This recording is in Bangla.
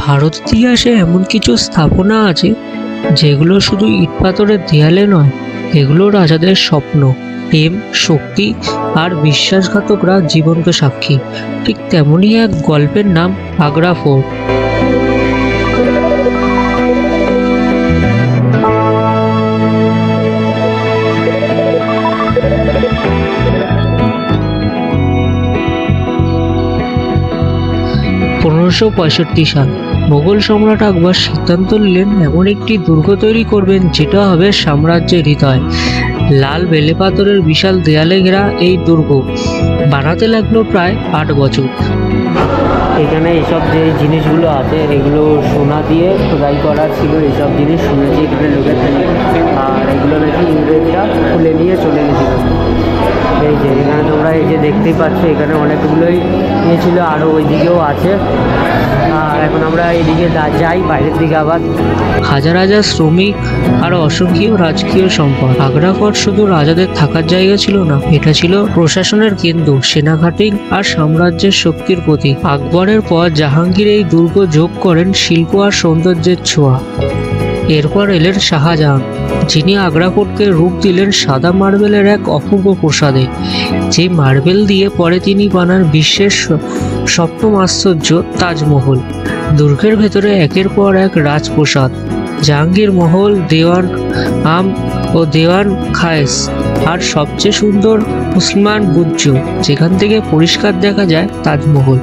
ভারত ইতিহাসে এমন কিছু স্থাপনা আছে যেগুলো শুধু ইট পাথরের দেয়ালে নয়, এগুলো রাজাদের স্বপ্ন, প্রেম, শক্তি আর বিশ্বাসঘাতকরা জীবন্ত সাক্ষী। ঠিক তেমনই এক গল্পের নাম আগ্রা ফোর্ট। সাল মোগল সম্রাট আকবর সিদ্ধান্ত নিলেন এমন একটি দুর্গ তৈরি করবেন যেটা হবে সাম্রাজ্যের হৃদয়। লাল বেলে পাথরের বিশাল দেয়ালে ঘেরা এই দুর্গ বানাতে লাগলো প্রায় 8 বছর। এখানে এইসব যে জিনিসগুলো আছে এগুলো সোনা দিয়ে খোদাই করা ছিল, এইসব জিনিস শুনেছি এখানে লোকের থেকে। আর এগুলো নাকি ইংরেজরা খুলে নিয়ে চলে গেছিল। এই যে এখানে তোমরা এই যে দেখতেই পাচ্ছ, এখানে অনেকগুলোই নিয়েছিল, আরও ওইদিকেও আছে। আর এখন আমরা এইদিকে যাই বাইরের দিকে আবার। হাজার হাজার শ্রমিক আর অসংখ্য রাজকীয় সম্পদ। আগ্রা ফোর্ট শুধু রাজাদের থাকার জায়গা ছিল না, এটা ছিল প্রশাসনের কেন্দ্র, সেনাঘাঁটি আর সাম্রাজ্যের শক্তির প্রতীক। আকবরের পর জাহাঙ্গীর এই দুর্গ যোগ করেন শিল্প আর সৌন্দর্যের ছোঁয়া। এরপর এলেন শাহজাহান, যিনি আগ্রা ফোর্টকে রূপ দিলেন সাদা মার্বেলের এক অপূর্ব প্রাসাদে। যে মার্বেল দিয়ে পরে তিনি বানান বিশ্বের সপ্তম আশ্চর্য তাজমহল। দুর্গের ভেতরে একের পর এক রাজপ্রাসাদ, জাহাঙ্গীর মহল, দেওয়ান আম ও দেওয়ান খায়েস, আর সবচেয়ে সুন্দর উসমান বুর্জ, যেখান থেকে পরিষ্কার দেখা যায় তাজমহল।